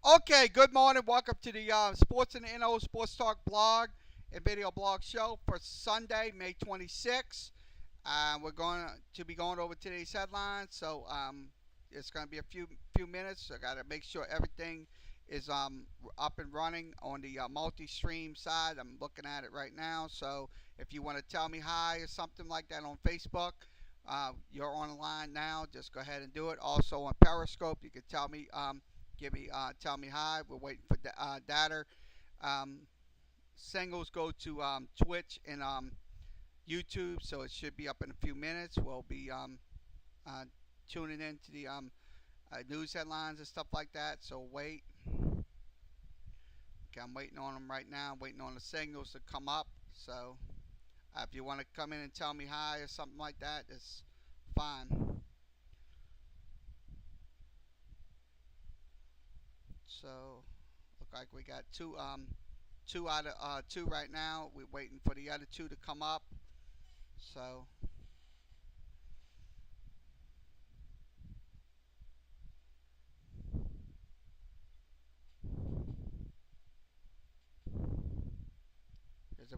Okay, good morning. Welcome to the Sports and NO Sports Talk blog and video blog show for Sunday, May 26th. We're going to be going over today's headlines, so it's going to be a few minutes. I got to make sure everything is up and running on the multi-stream side. I'm looking at it right now, so if you want to tell me hi or something like that on Facebook, you're on the line now. Just go ahead and do it. Also on Periscope, you can tell me. Tell me hi. We're waiting for data. Um, Singles go to Twitch and YouTube, so it should be up in a few minutes. We'll be uh, tuning into the news headlines and stuff like that. So wait. Okay, I'm waiting on them right now. I'm waiting on the signals to come up. So if you want to come in and tell me hi or something like that, it's fine. So look like we got two out of two right now. We're waiting for the other two to come up. So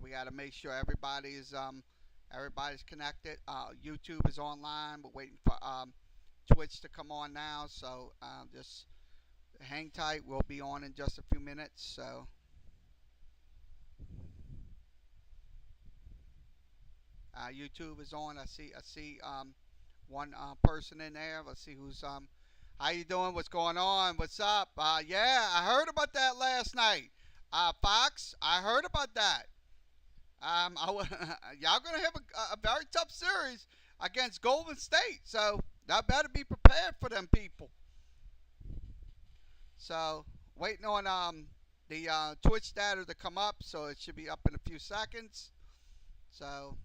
we got to make sure everybody's connected. YouTube is online. We're waiting for Twitch to come on now. So just hang tight. We'll be on in just a few minutes. So YouTube is on. I see one person in there. Let's see who's How you doing? What's going on? What's up? Yeah, I heard about that last night. Fox, I heard about that. Y'all gonna have a very tough series against Golden State, so y'all better be prepared for them people. So waiting on the Twitch data to come up, so it should be up in a few seconds. So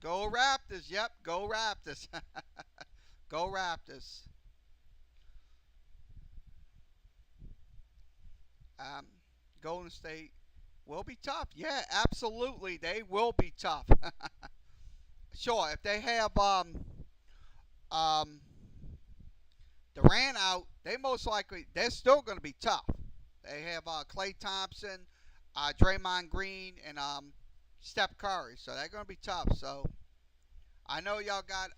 go Raptors! Yep, go Raptors! Go Raptors! Um, Golden State will be tough. Yeah, absolutely, they will be tough. Sure, if they have um, Durant out, they're still going to be tough. They have Klay Thompson, Draymond Green, and Steph Curry, so they're going to be tough. So I know y'all got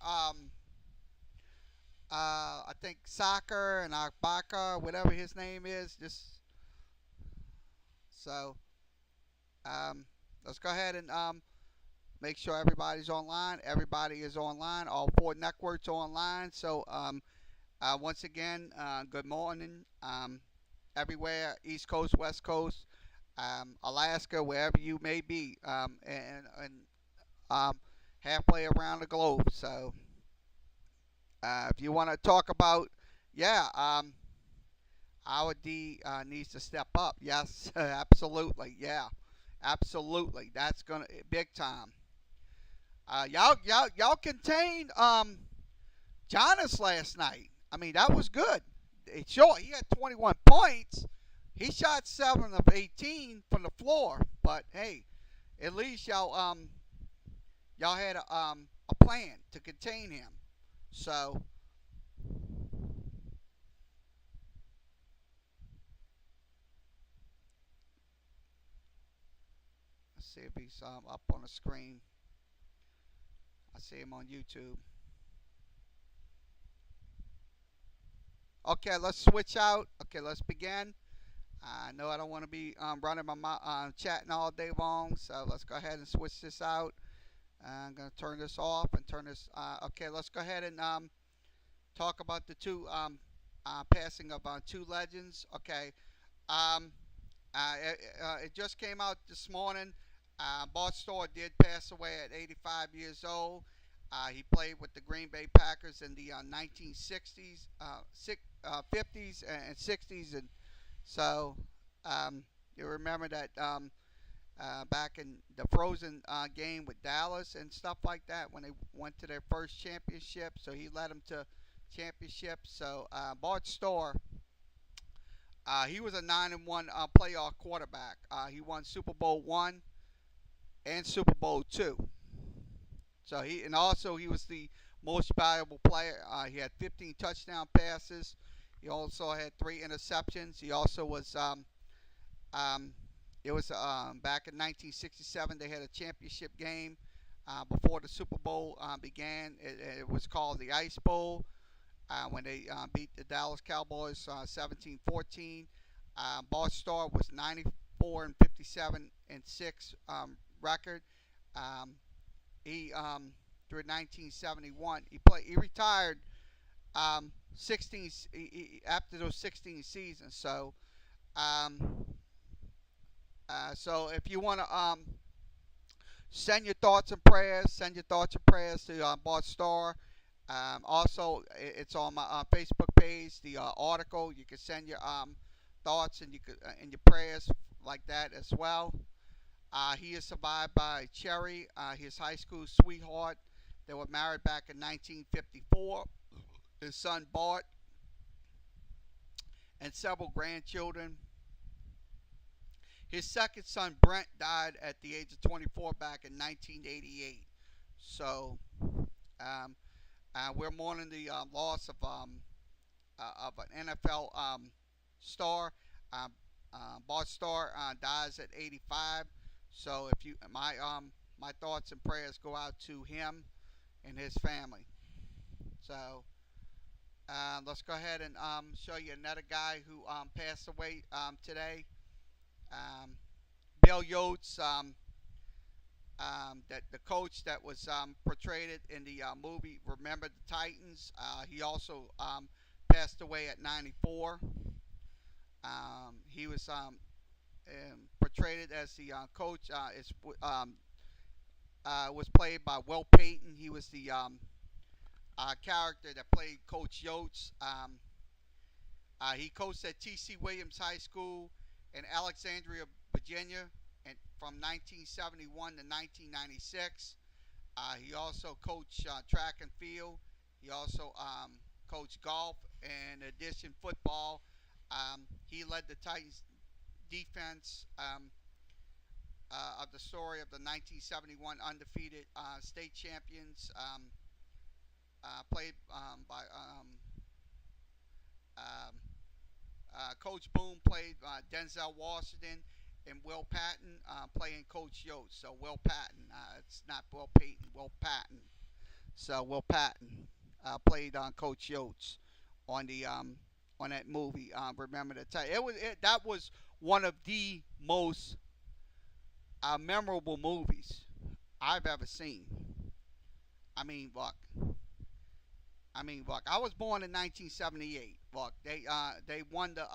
I think Soccer and Akbaka, whatever his name is. Just so um, let's go ahead and make sure everybody's online. Everybody is online. All four networks are online. So once again, good morning. Everywhere, East Coast, West Coast, Alaska, wherever you may be, and um, halfway around the globe. So if you want to talk about, yeah, our D needs to step up. Yes, absolutely. Yeah, absolutely. That's gonna big time. Y'all contained Giannis last night. I mean, that was good. Sure, he had 21 points. He shot 7 of 18 from the floor, but hey, at least y'all had a plan to contain him. So let's see if he's up on the screen. I see him on YouTube. Okay, let's switch out. Okay, let's begin. I know I don't want to be running my chatting all day long, so let's go ahead and switch this out. I'm going to turn this off and turn this. Okay, let's go ahead and talk about the two passing of two legends. Okay, um, it just came out this morning. Bart Starr did pass away at 85 years old. He played with the Green Bay Packers in the 1960s, 50s, and 60s, and so you remember that back in the Frozen game with Dallas and stuff like that when they went to their first championship. So he led them to championships. So Bart Starr, he was a 9-1 playoff quarterback. He won Super Bowl one, and Super Bowl two. So he was the most valuable player. He had 15 touchdown passes. He also had 3 interceptions. He also was um, it was back in 1967. They had a championship game before the Super Bowl began. It was called the Ice Bowl when they beat the Dallas Cowboys 17-14. Bart Starr was 94 and 57 and 6 record. Um, he through 1971 he retired 16 after those 16 seasons. Um, so if you want to send your thoughts and prayers, send your thoughts and prayers to Bart Starr. Also, it's on my Facebook page. The article you can send your thoughts and your prayers like that as well. He is survived by Cherry, his high school sweetheart. They were married back in 1954. His son Bart and several grandchildren. His second son Brent died at the age of 24 back in 1988. So um, we're mourning the loss of an NFL star. Um, Bart Starr dies at 85. So if you my thoughts and prayers go out to him and his family. So let's go ahead and show you another guy who passed away today. Um, Bill Yotes, that the coach that was portrayed in the movie Remember the Titans. He also passed away at 94. He was portrayed as the coach. Was played by Will Payton. He was the character that played Coach Yotes. He coached at T.C. Williams High School in Alexandria, Virginia, and from 1971 to 1996. He also coached track and field. He also coached golf and, in addition, football. He led the Titans defense of the story of the 1971 undefeated state champions, played by um, Coach Boone played Denzel Washington, and Will Patton playing Coach Yost. So Will Patton, it's not Will Payton, Will Patton. So Will Patton played on Coach Yost on that movie. Remember the time? That was one of the most memorable movies I've ever seen. I mean, look. I was born in 1978. Look, they won the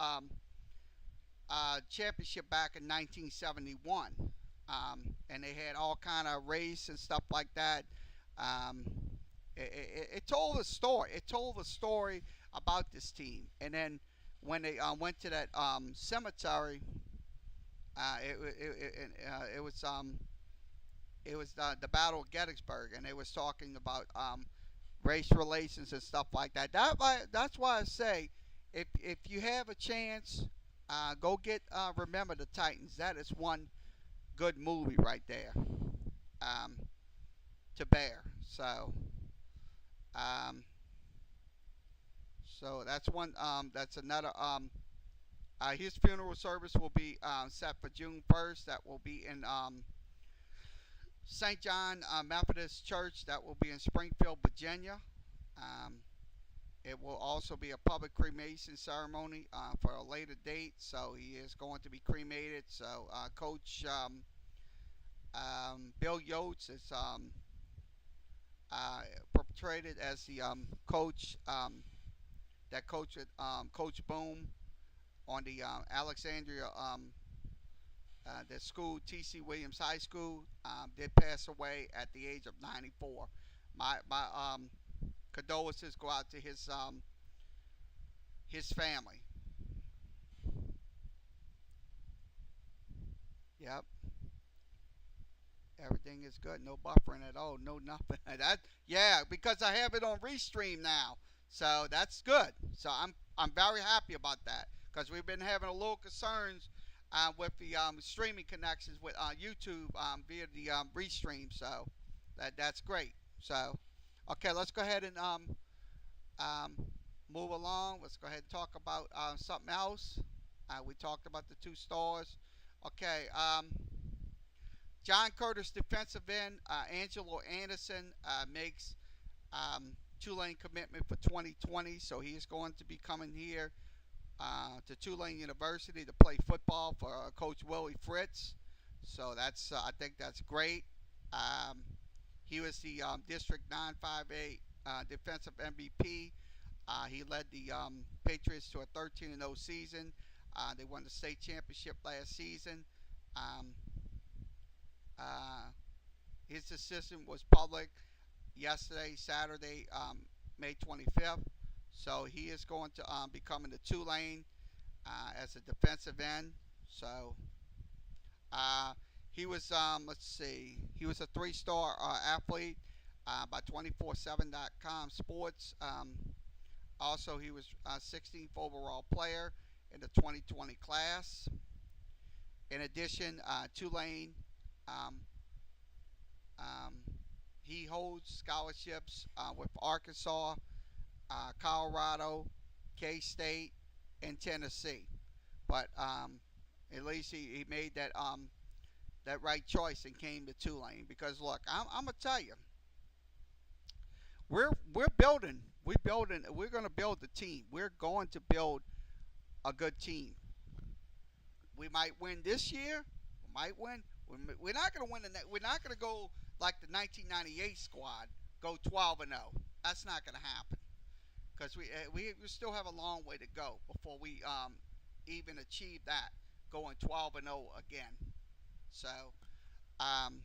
championship back in 1971, and they had all kind of race and stuff like that. Um, it told a story. It told a story about this team. And then when they went to that cemetery, it was the Battle of Gettysburg, and they was talking about race relations and stuff like that. That's why I say, if you have a chance, go get Remember the Titans. That is one good movie right there um, to bear. Um, so that's one. That's another. His funeral service will be set for June 1st. That will be in St. John Methodist Church. That will be in Springfield, Virginia. Um, it will also be a public cremation ceremony for a later date. So he is going to be cremated. So Coach Bill Yotes is portrayed as the coach that coached Coach Boone on the Alexandria the school, T.C. Williams High School. Did pass away at the age of 94. My condolences go out to his family. Yep, everything is good. No buffering at all. No nothing. That yeah, because I have it on Restream now, so that's good. So I'm very happy about that because we've been having a little concerns with the streaming connections with YouTube via the restream. So that's great. So okay, let's go ahead and um, move along. Let's go ahead and talk about something else. We talked about the two stars. Okay, John Curtis defensive end Angelo Anderson makes Tulane commitment for 2020, so he is going to be coming here to Tulane University to play football for Coach Willie Fritz. So that's I think that's great. Um, he was the District 958 defensive MVP. He led the Patriots to a 13-0 season. They won the state championship last season. Um, uh, his decision was public yesterday, Saturday, May 25th. So he is going to be coming to Tulane as a defensive end. So uh, he was, let's see, he was a three-star athlete by 247.com Sports. Also, he was 16th overall player in the 2020 class. In addition, Tulane, um, um, he holds scholarships with Arkansas, Colorado, K-State, and Tennessee. But at least he made that right choice and came to Tulane. Because look, I'm gonna tell you, we're building. We're gonna build the team. We're going to build a good team. We might win this year. We might win. We're not gonna win. We're not gonna go like the 1998 squad, go 12-0. That's not gonna happen because we still have a long way to go before we even achieve that, going 12-0 again. So, um,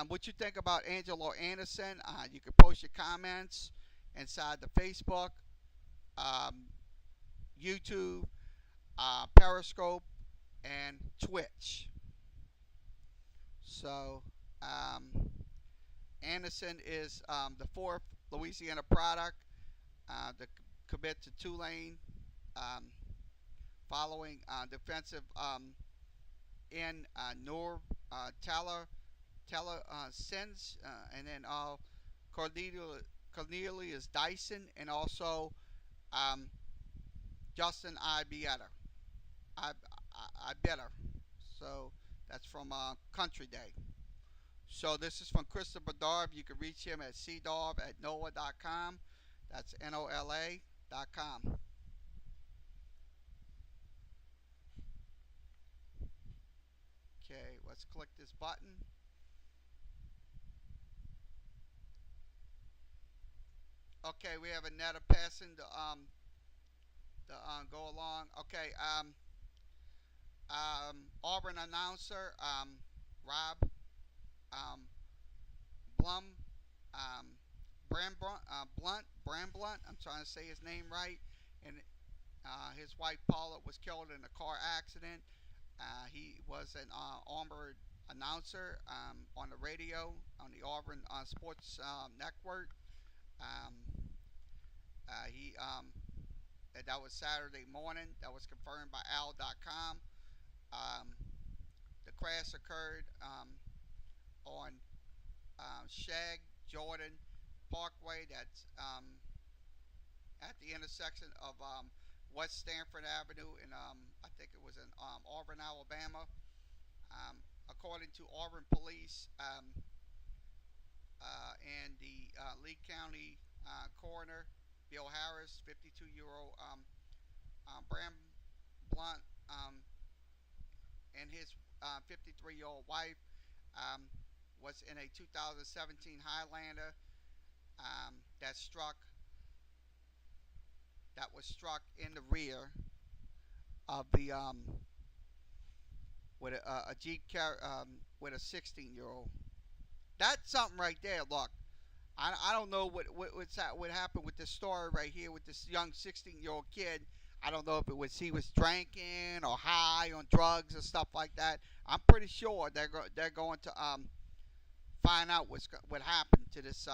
what you think about Angelo Anderson? You can post your comments inside the Facebook, um, YouTube, Periscope, and Twitch. So, Anderson is the fourth Louisiana product to commit to Tulane, um, following defensive in Nor Teller Sins, and then Cornelius Dyson, and also um, Justin Ibieta. I better. So that's from Country Day. So this is from Christopher Darb. You can reach him at cdarb@nola.com. That's NOLA.com. Okay, let's click this button. Okay, we have a net of passing to go along. Okay, Auburn announcer Rob um, Blum, Bram Blunt. I'm trying to say his name right. And his wife Paula was killed in a car accident. He was an armored announcer on the radio on the Auburn Sports Network. Um, he That was Saturday morning. That was confirmed by Al.com. Um, the crash occurred on Shag Jordan Parkway. That's at the intersection of West Stanford Avenue and I think it was in Auburn, Alabama. According to Auburn Police and the Lee County coroner, Bill Harris, 52-year-old Bram Blunt, and his 53-year-old wife was in a 2017 Highlander that struck that was struck in the rear of the with a Jeep with a 16-year-old. That's something right there. Look, I don't know what happened with this story right here with this young 16-year-old kid. I don't know if he was drinking or high on drugs or stuff like that. I'm pretty sure they're going to find out what happened to this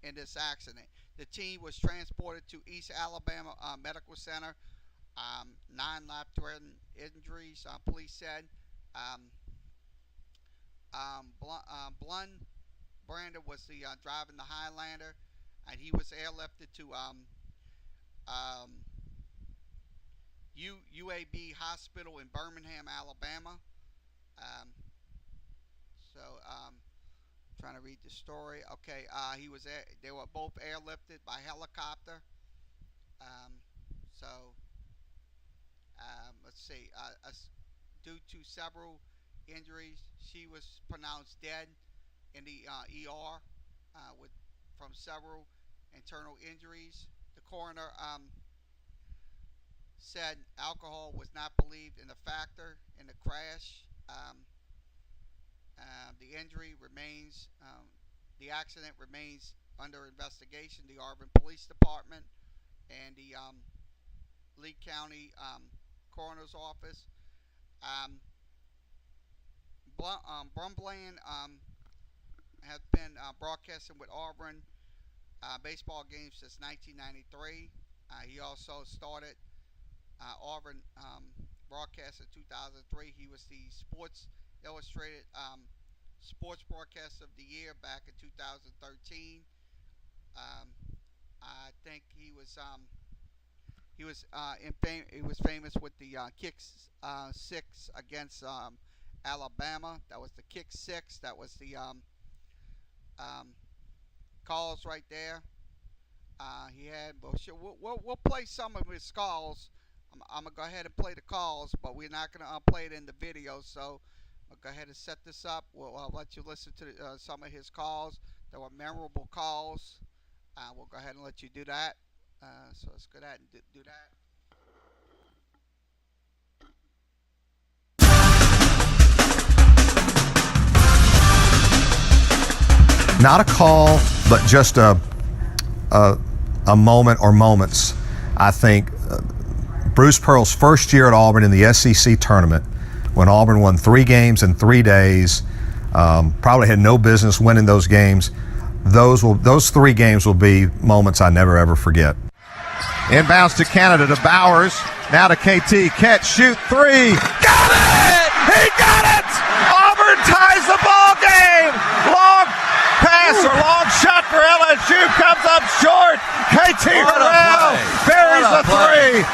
in this accident. The team was transported to East Alabama Medical Center non-life-threatening injuries. Police said Blund Brander was the driving the Highlander, and he was airlifted to UAB Hospital in Birmingham, Alabama. Um, trying to read the story. Okay, they were both airlifted by helicopter. Um, so let's see. Due to several injuries, she was pronounced dead in the ER with from several internal injuries. The coroner said alcohol was not believed in a factor in the crash. The injury remains, the accident remains under investigation. The Auburn Police Department and the Lee County Coroner's Office. Brumland has been broadcasting with Auburn baseball games since 1993. He also started Auburn broadcast in 2003. He was the Sports Illustrated Sports Broadcast of the Year back in 2013. I think he was famous with the kick six against Alabama. That was the kick six. That was the calls right there. He had. We'll play some of his calls. I'm gonna go ahead and play the calls, but we're not gonna play it in the video. So I'll go ahead and set this up. I'll let you listen to some of his calls. There were memorable calls. We'll go ahead and let you do that. So let's go ahead and do that. Not a call, but just a moment or moments. I think Bruce Pearl's first year at Auburn in the SEC tournament, when Auburn won 3 games in 3 days, probably had no business winning those games. Those 3 games will be moments I never ever forget. Inbounds to Canada, to Bowers, now to KT, catch, shoot, 3, got it! He got it! Auburn ties the ball game! Long pass or long shot for LSU, comes up short. KT Harrell buries the 3.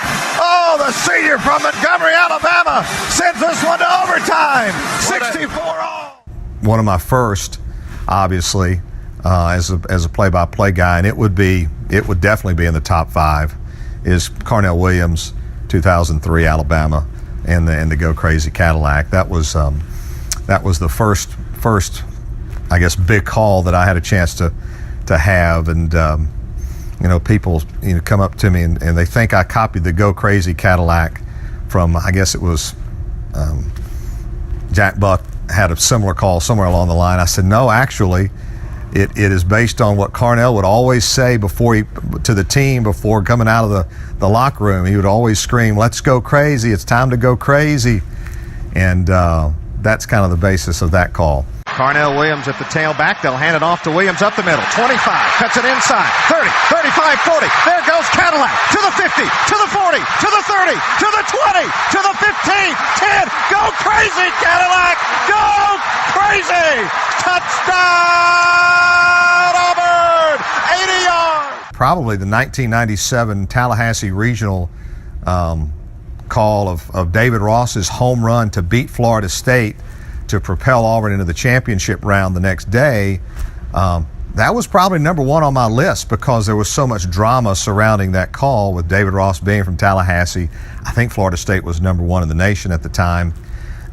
Oh, the senior from Montgomery, Alabama, sends this one to overtime. 64 all. One of my first, obviously, as a play-by-play guy, and it would definitely be in the top 5, is Carnell Williams, 2003 Alabama, and the Go Crazy Cadillac. That was the first, I guess, big call that I had a chance to have, and people come up to me and they think I copied the Go Crazy Cadillac from, I guess it was Jack Buck had a similar call somewhere along the line. I said, no, actually, it is based on what Carnell would always say to the team before coming out of the locker room. He would always scream, "Let's go crazy! It's time to go crazy!" And that's kind of the basis of that call. Carnell Williams at the tailback. They'll hand it off to Williams up the middle. 25, cuts it inside. 30, 35, 40. There goes Cadillac to the 50, to the 40, to the 30, to the 20, to the 15, 10. Go crazy, Cadillac! Go crazy! Touchdown, Auburn! 80 yards! Probably the 1997 Tallahassee Regional call of David Ross's home run to beat Florida State to propel Auburn into the championship round the next day. That was probably number 1 on my list because there was so much drama surrounding that call, with David Ross being from Tallahassee. I think Florida State was number 1 in the nation at the time.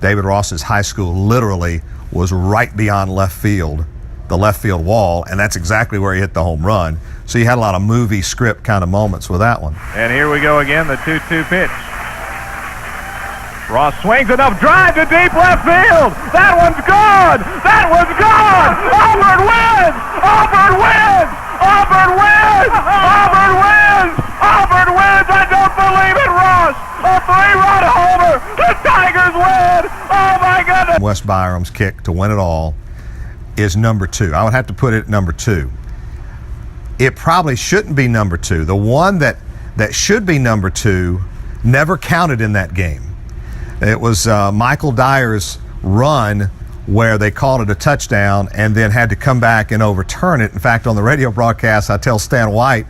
David Ross's high school literally was right beyond left field, the left field wall, and that's exactly where he hit the home run. So you had a lot of movie script kind of moments with that one. And here we go again, the 2-2 pitch. Ross swings enough, drive to deep left field. That one's gone. That one's gone. Auburn wins. Auburn wins. Auburn wins. Auburn wins. Auburn wins. I don't believe it, Ross. A 3-run homer. The Tigers win. Oh my goodness. Wes Byram's kick to win it all is number 2. I would have to put it at number 2. It probably shouldn't be number 2. The one that should be number 2 never counted in that game. It was Michael Dyer's run where they called it a touchdown and then had to come back and overturn it. In fact, on the radio broadcast, I tell Stan White,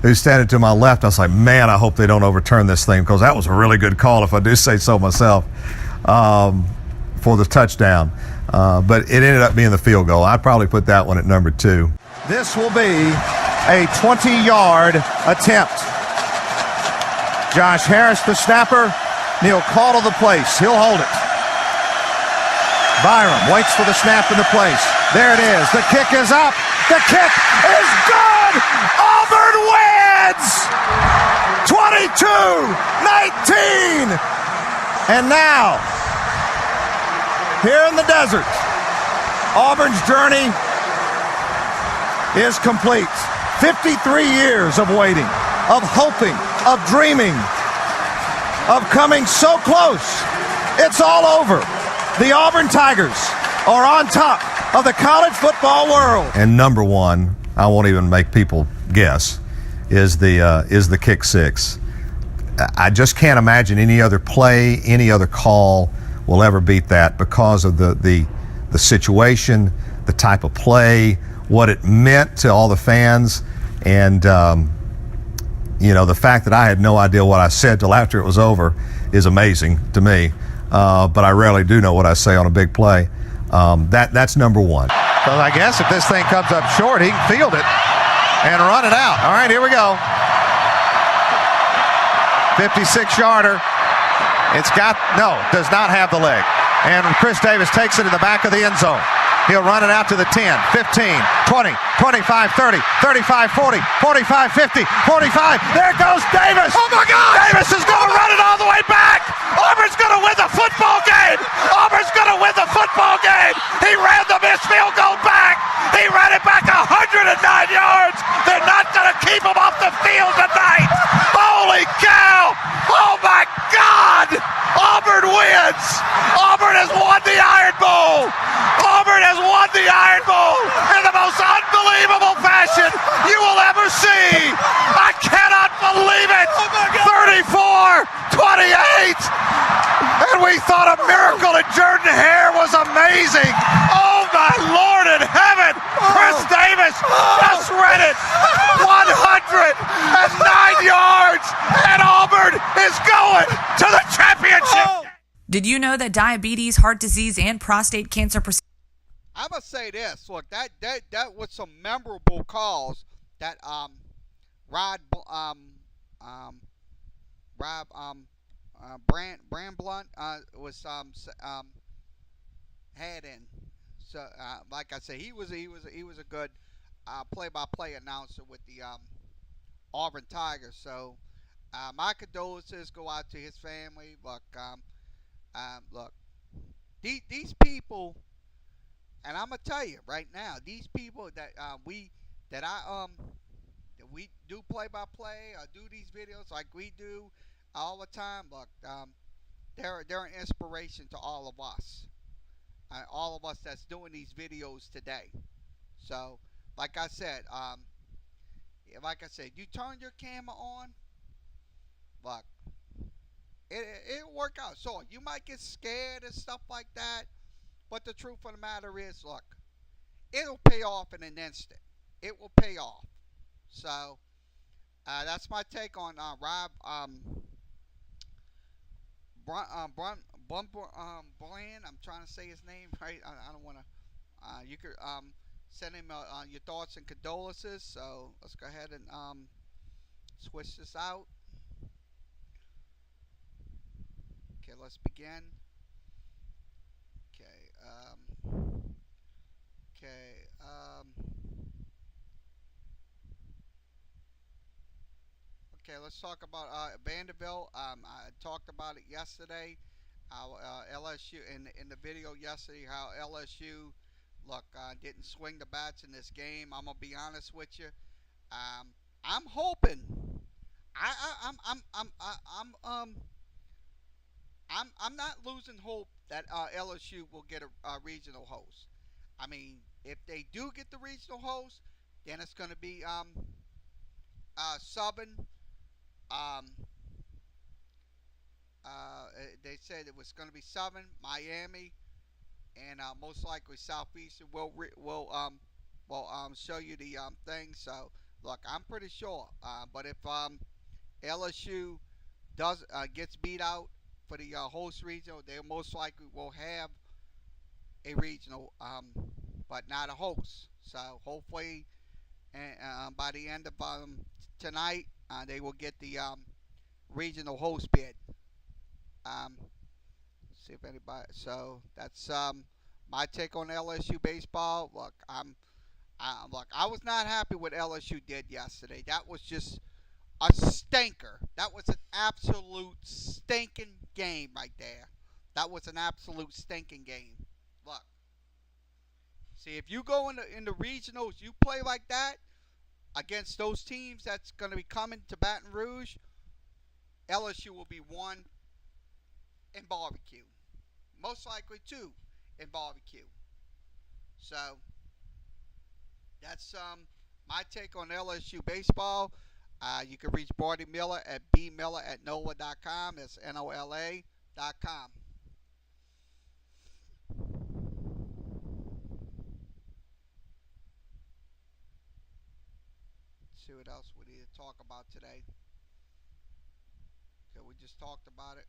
who's standing to my left, I was like, man, I hope they don't overturn this thing, because that was a really good call, if I do say so myself, for the touchdown. But it ended up being the field goal. I'd probably put that one at number 2. This will be a 20-yard attempt. Josh Harris, the snapper. Neil Caudle, the place. He'll hold it. Byram waits for the snap in the place. There it is. The kick is up. The kick is good. Auburn wins. 22-19. And now, here in the desert, Auburn's journey is complete. 53 years of waiting, of hoping, of dreaming, of coming so close. It's all over. The Auburn Tigers are on top of the college football world. And number 1, I won't even make people guess, is the kick 6. I just can't imagine any other play, any other call will ever beat that, because of the situation, the type of play, what it meant to all the fans, and the fact that I had no idea what I said till after it was over is amazing to me. But I rarely do know what I say on a big play. That's number 1. So I guess if this thing comes up short, he can field it and run it out. All right, here we go. 56-yarder. Does not have the leg. And Chris Davis takes it in the back of the end zone. He'll run it out to the 10, 15, 20, 25, 30, 35, 40, 45, 50, 45. There goes Davis. Oh, my God. Davis is going to run it all the way back. Auburn's going to win the football game. Auburn's going to win the football game. He ran the missed field goal back. He ran it back 109 yards. They're not going to keep him off the field tonight. Holy cow. Oh, my God. Auburn wins. Auburn has won the Iron Bowl. Auburn has won the Iron Bowl in the most unbelievable fashion you will ever see. I cannot believe it. 34-28. And we thought a miracle in Jordan Hare was amazing. Oh, my Lord in heaven. Chris Davis just ran it 109 yards, and Auburn is going to the championship. Did you know that diabetes, heart disease, and prostate cancer... I must say this. Look, that was some memorable calls that Brand Blunt was had in. So like I said, he was a good play-by-play announcer with the Auburn Tigers. So my condolences go out to his family. Look, these people, and I'm gonna tell you right now, these people that we do play-by-play or do these videos like we do all the time. Look, they're an inspiration to all of us that's doing these videos today. So, like I said, you turn your camera on. Look, it'll work out. So you might get scared and stuff like that, but the truth of the matter is, look, it'll pay off in an instant. It will pay off. So that's my take on Rob Bland. I'm trying to say his name right. I don't want to. You could send him your thoughts and condolences. So let's go ahead and switch this out. Okay, let's begin. Okay, let's talk about Vanderbilt. I talked about it yesterday. LSU in the video yesterday, how LSU didn't swing the bats in this game. I'm gonna be honest with you. I'm hoping. I'm not losing hope that LSU will get a regional host. I mean, if they do get the regional host, then it's going to be Southern, They said it was going to be 7, Miami, and most likely Southeastern will show you the thing. So look, I'm pretty sure. But if LSU does gets beat out for the host regional, they most likely will have a regional, but not a host. So hopefully, and by the end of tonight, they will get the regional host bid. Um, see if anybody. So that's my take on LSU baseball. Look, I was not happy what LSU did yesterday. That was just a stinker. That was an absolute stinking game right there. That was an absolute stinking game. Look, see if you go in the regionals, you play like that against those teams that's going to be coming to Baton Rouge. LSU will be one in barbecue, most likely two in barbecue. So that's my take on LSU baseball. You can reach Barty Miller at bmiller@nola.com. That's NOLA.com. Let's see what else we need to talk about today. Okay, we just talked about it.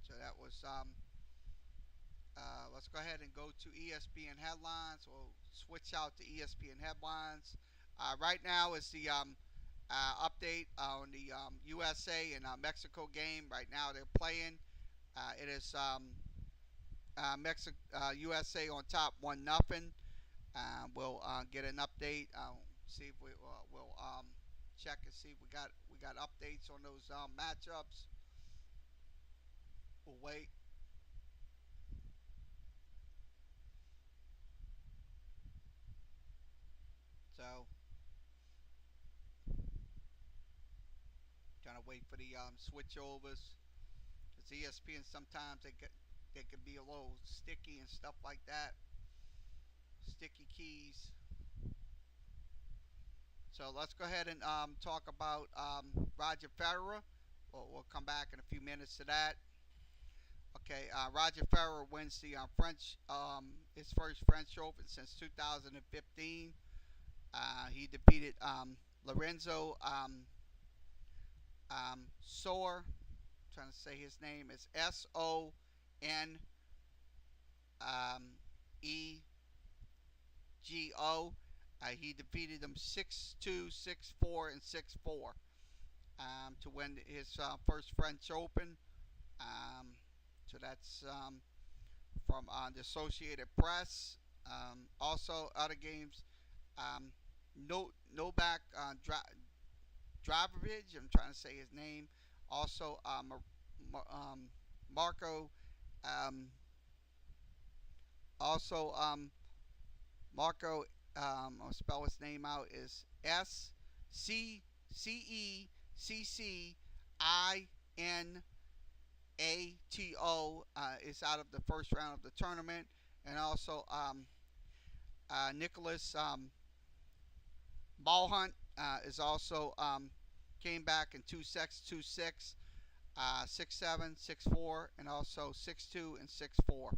So that was let's go ahead and go to ESPN headlines. We'll switch out to ESPN headlines. Right now is the update on the USA and Mexico game. Right now they're playing. It is USA on top 1-0. We'll get an update. See if we'll check and see if we got updates on those matchups. We'll wait. So trying to wait for the switchovers. Because ESPN sometimes they can be a little sticky and stuff like that. Sticky keys. So let's go ahead and talk about Roger Federer. We'll come back in a few minutes to that. Okay, Roger Federer wins the his first French Open since 2015. He defeated Lorenzo Soer. I'm trying to say his name is Sonnego. He defeated him 6-2, 6-4, and 6-4 to win his first French Open. So that's from the Associated Press. Also, other games. Novak Djokovic, I'm trying to say his name. Also, Marco. Also, Marco. I'll spell his name out. Is SCCECCINATO. Is out of the first round of the tournament, and also Nicholas Ballhunt is also came back in 2-6, 2-6, 6-7, 6-4, and also 6-2 and 6-4.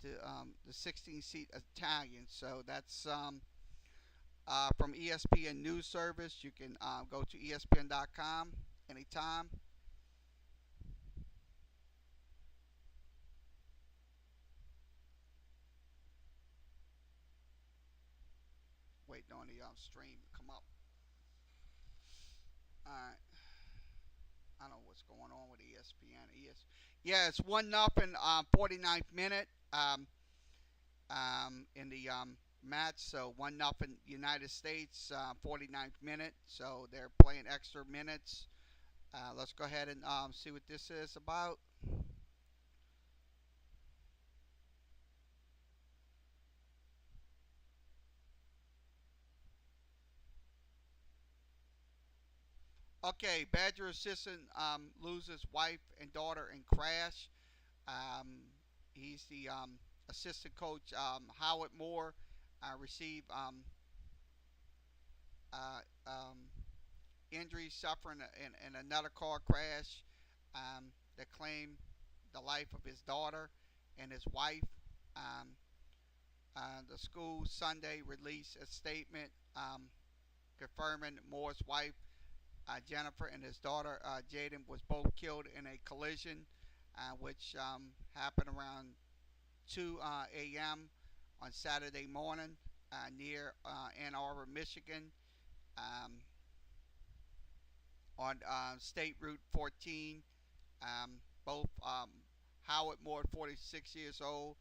The 16 seat Italian. So that's from ESPN News Service. You can go to ESPN.com anytime. Waiting on the stream to come up. All right. I don't know what's going on with ESPN. Yeah, it's 1-0, 49th minute in the match. So 1-0 United States, 49th minute. So they're playing extra minutes. Let's go ahead and see what this is about. Okay, Badger assistant loses wife and daughter in crash. Um, he's the assistant coach. Howard Moore received uh, um, injuries suffering in another car crash that claimed the life of his daughter and his wife. Um, the school Sunday released a statement confirming Moore's wife, Jennifer, and his daughter, Jaden, was both killed in a collision which happened around 2 a.m. on Saturday morning near Ann Arbor, Michigan, um, on State Route 14. Both Howard Moore, 46 years old,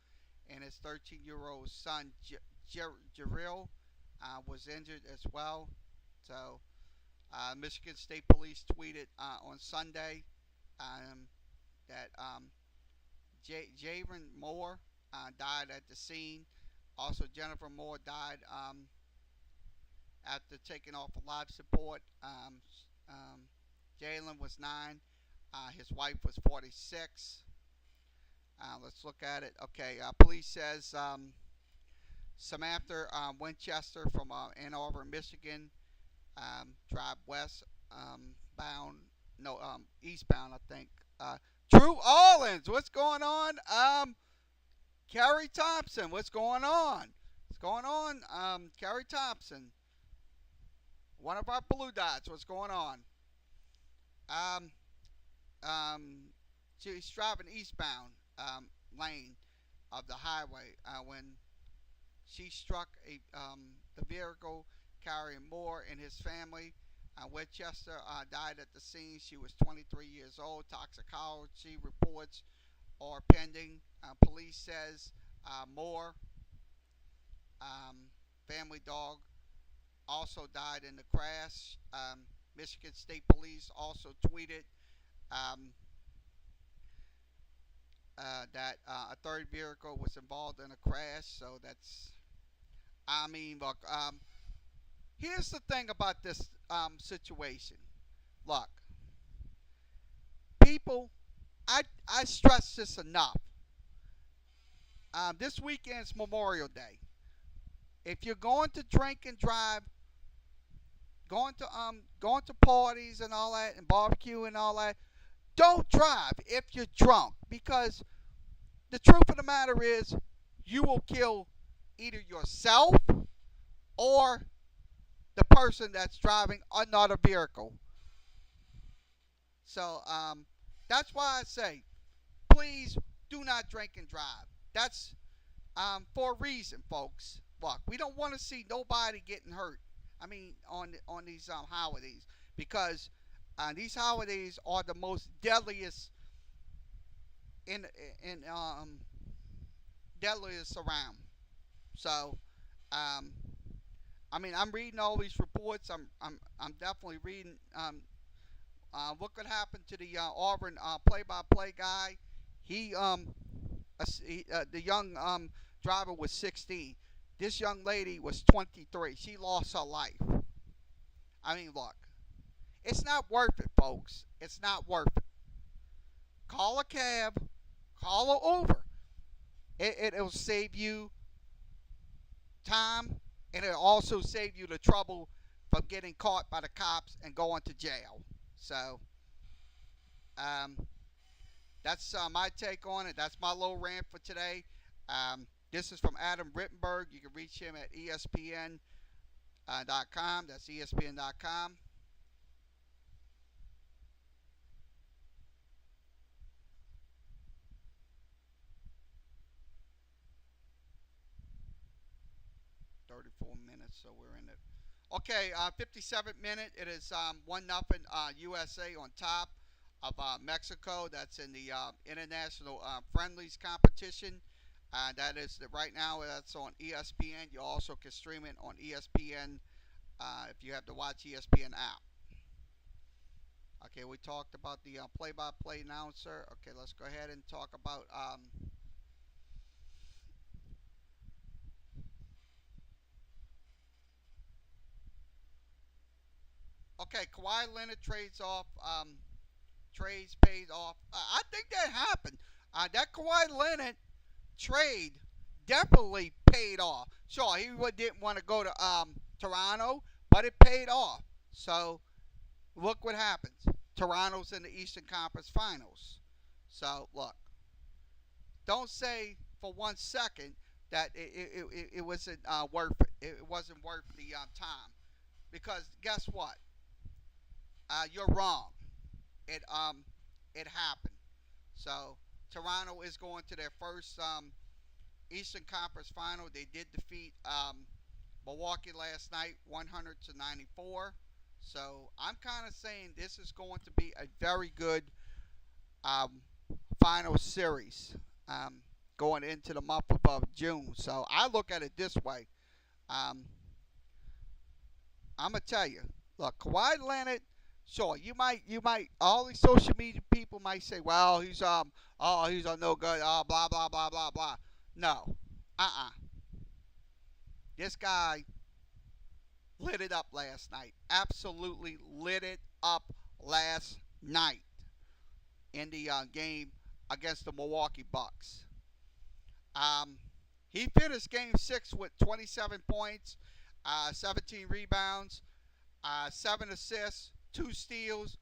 and his 13-year-old son, Jarrell, was injured as well. So, Michigan State Police tweeted on Sunday that Javen Moore died at the scene. Also, Jennifer Moore died after taking off of life support. Jalen was 9. His wife was 46. Let's look at it. Okay, police says Samantha Winchester from Ann Arbor, Michigan, drive west bound, no, eastbound, I think. True Orleans, what's going on? Carrie Thompson, what's going on? What's going on? Carrie Thompson, one of our blue dots, what's going on? She's driving eastbound lane of the highway when she struck the vehicle carrying Moore and his family. Winchester died at the scene. She was 23 years old. Toxicology reports are pending. Police says Moore, family dog, also died in the crash. Michigan State Police also tweeted that a third vehicle was involved in a crash. So that's, I mean, look, here's the thing about this situation. Look, people, I stress this enough. This weekend's Memorial Day. If you're going to drink and drive, going to parties and all that, and barbecue and all that, don't drive if you're drunk, because the truth of the matter is you will kill either yourself or the person that's driving another vehicle. So that's why I say, please do not drink and drive. That's for a reason, folks. Look, we don't want to see nobody getting hurt. I mean, on these holidays, because these holidays are the most deadliest deadliest around. So, I mean, I'm reading all these reports. I'm definitely reading. What could happen to the Auburn play-by-play guy? The young driver was 16. This young lady was 23. She lost her life. I mean, look, it's not worth it, folks. It's not worth it. Call a cab, call an Uber. It'll save you time, and it'll also save you the trouble from getting caught by the cops and going to jail. So, that's my take on it. That's my little rant for today. This is from Adam Rittenberg. You can reach him at ESPN.com. That's ESPN.com. .34 minutes, so we're in it. Okay, 57th minute. It is 1-0 USA on top of Mexico. That's in the international friendlies competition. That is right now. That's on ESPN. You also can stream it on ESPN if you have to watch ESPN app. Okay, we talked about the play-by-play announcer. Okay, let's go ahead and talk about okay, Kawhi Leonard trades paid off. I think that happened. That Kawhi Leonard trade definitely paid off. Sure, he didn't want to go to Toronto, but it paid off. So look what happens. Toronto's in the Eastern Conference Finals. So look, don't say for 1 second that it wasn't worth it. It wasn't worth the time, because guess what? You're wrong. It happened. So Toronto is going to their first Eastern Conference Final. They did defeat Milwaukee last night, 100-94. So I'm kind of saying this is going to be a very good um, final series going into the month of June. So I look at it this way. Um, I'm gonna tell you. Look, Kawhi Leonard. Sure, you might. All these social media people might say, "Well, he's a no good. Blah blah blah blah blah." No, this guy lit it up last night. Absolutely lit it up last night in the game against the Milwaukee Bucks. Um, he finished Game 6 with 27 points, 17 rebounds, 7 assists, 2 steals,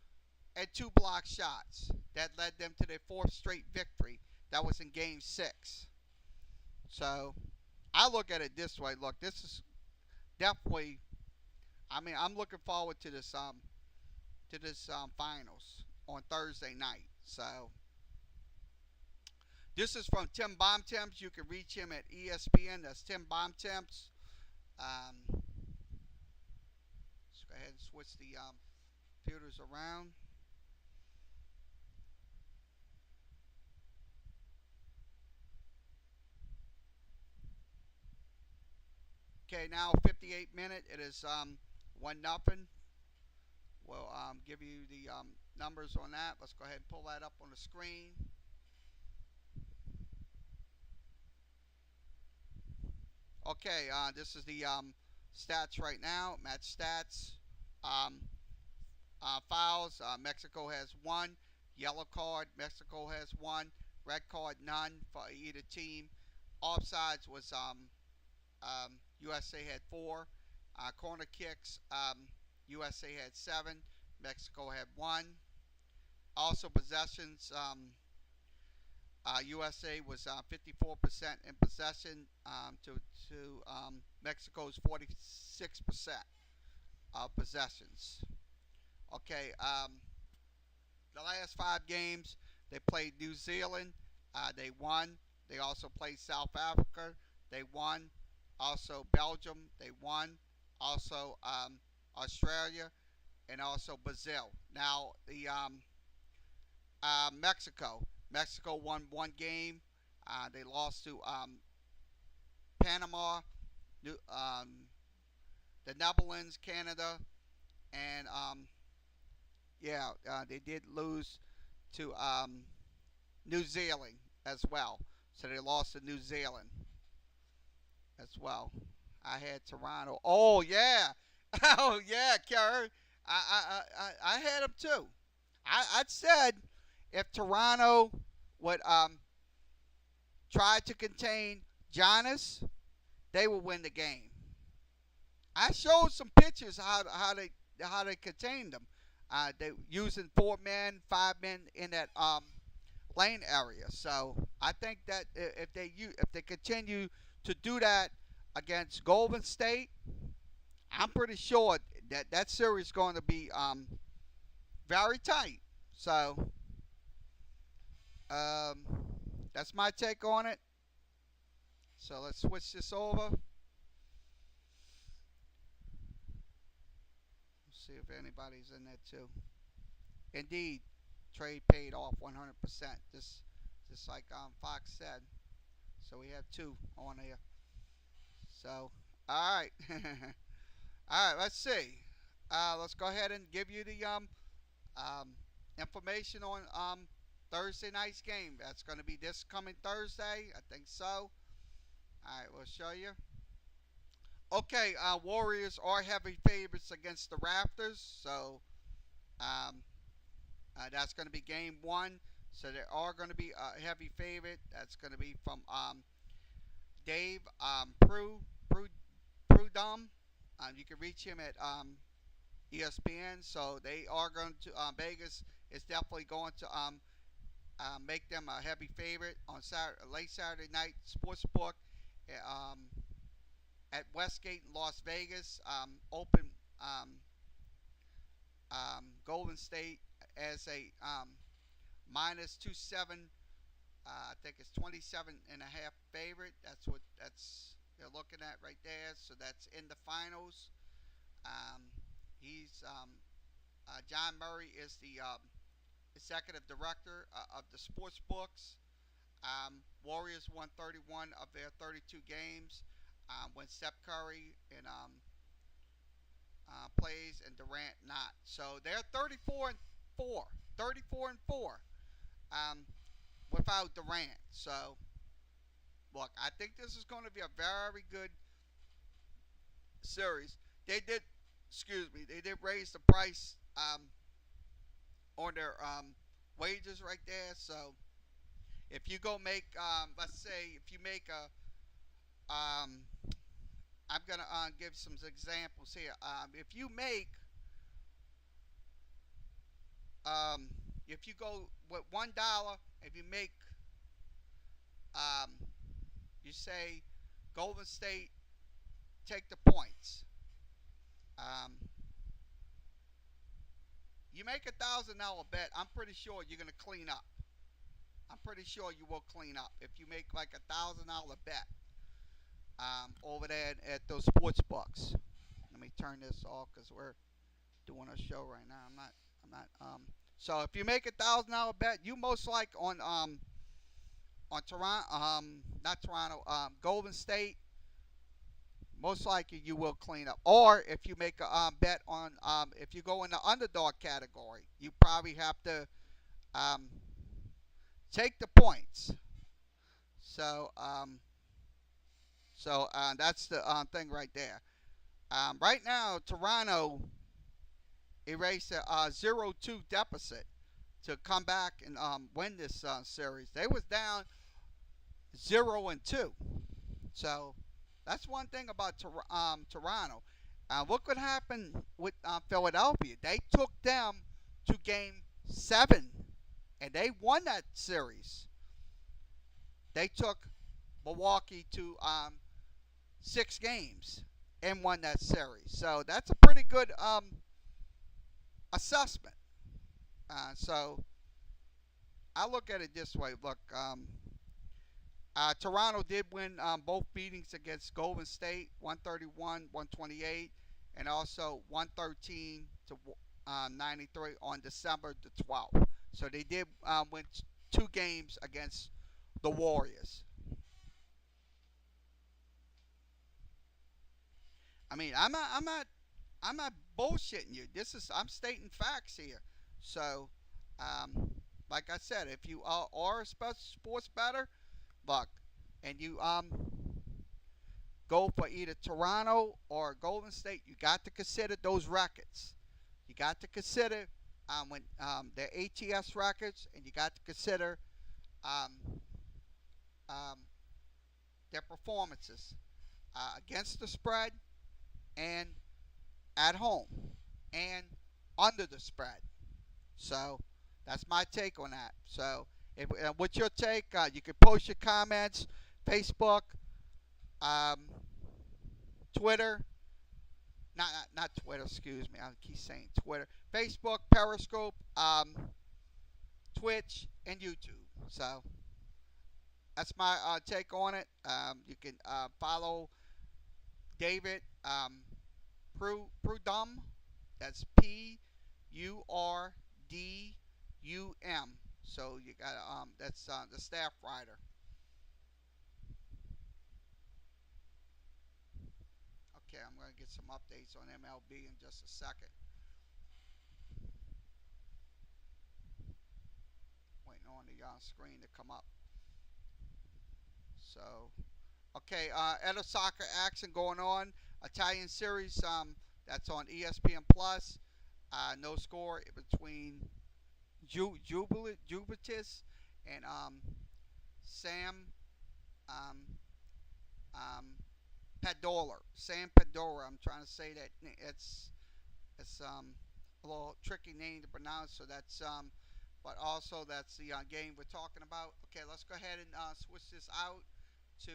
and 2 block shots. That led them to their 4th straight victory. That was in Game 6. So I look at it this way. Look, this is definitely. I mean, I'm looking forward to this finals on Thursday night. So this is from Tim Bontemps. You can reach him at ESPN. That's Tim Bontemps. Let's go ahead and switch the computers around. Okay, now 58 minute. It is 1-0. We'll give you the numbers on that. Let's go ahead and pull that up on the screen. Okay, this is the stats right now. Match stats. Um, fouls. Mexico has 1. Yellow card. Mexico has 1. Red card, none for either team. Offsides was USA had 4. Corner kicks. USA had 7. Mexico had 1. Also possessions. USA was 54% in possession to Mexico's 46% of possessions. Okay, the last 5 games they played New Zealand. They won. They also played South Africa. They won. Also Belgium. They won. Also Australia, and also Brazil. Now the Mexico won 1 game. They lost to Panama, the Netherlands, Canada, and they did lose to New Zealand as well. So they lost to New Zealand as well. I had Toronto. Oh yeah, oh yeah, Kerr. I had them too. I said if Toronto would try to contain Giannis, they will win the game. I showed some pictures how they contained them. They using 4 men, 5 men in that lane area. So I think that if they continue to do that against Golden State, I'm pretty sure that series is going to be very tight. So that's my take on it. So let's switch this over. See if anybody's in there too. Indeed, trade paid off 100%. Just like Fox said. So we have 2 on here. So all right, all right. Let's see. Let's go ahead and give you the information on Thursday night's game. That's going to be this coming Thursday. I think so. All right, we'll show you. Okay, Warriors are heavy favorites against the Raptors, so that's going to be game 1. So they are going to be a heavy favorite. That's going to be from Dave Prudhomme. You can reach him at ESPN. So they are going to Vegas is definitely going to make them a heavy favorite on late Saturday night sports book um, at Westgate in Las Vegas. Open Golden State as a minus 2.7. I think it's 27.5 favorite. That's they're looking at right there. So that's in the finals. Um, he's John Murray is the executive director of the sports books. Warriors won 31 of their 32 games when Steph Curry and plays and Durant not. So they're 34 and 4, 34 and 4 um, without Durant. So look, I think this is going to be a very good series. They did raise the price on their wages right there. So if you go make, let's say, if you make I'm gonna give some examples here. If you make, um, if you go with $1, if you make, um, you say Golden State take the points. Um, you make $1,000 bet. I'm pretty sure you're gonna clean up. I'm pretty sure you will clean up if you make like $1,000 bet over there at those sports books. Let me turn this off because we're doing a show right now. I'm not. So if you make $1,000 bet, you most like on Toronto, not Toronto, Golden State. Most likely you will clean up. Or if you make a bet on, if you go in the underdog category, you probably have to take the points. So that's the thing right there. Right now, Toronto erased a 0-2 deficit to come back and win this series. They was down 0-2. So that's one thing about Toronto. What could happen with Philadelphia? They took them to Game 7, and they won that series. They took Milwaukee to 6 games and won that series. So that's a pretty good assessment. So I look at it this way. Look, Toronto did win both beatings against Golden State, 131-128, and also 113 to 93 on December the 12th. So they did win 2 games against the Warriors. I mean, I'm not bullshitting you. I'm stating facts here. So, like I said, if you are a sports bettor, look, and you go for either Toronto or Golden State, you got to consider those records. You got to consider when their ATS records, and you got to consider um, um, their performances against the spread and at home and under the spread. So that's my take on that. So what's your take? You can post your comments, Facebook, Twitter. Not Twitter. Excuse me. I keep saying Twitter. Facebook, Periscope, Twitch, and YouTube. So that's my take on it. You can follow David Prudum. That's Purdum. So you got that's the staff writer. Okay, I'm gonna get some updates on MLB in just a second. Waiting on the screen to come up. So, okay, other soccer action going on. Italian series that's on ESPN Plus. No score between Juventus and Sam um, um, Padula. Sam Padula. I'm trying to say that it's It's a little tricky name to pronounce, so that's but also that's the game we're talking about. Okay, let's go ahead and switch this out to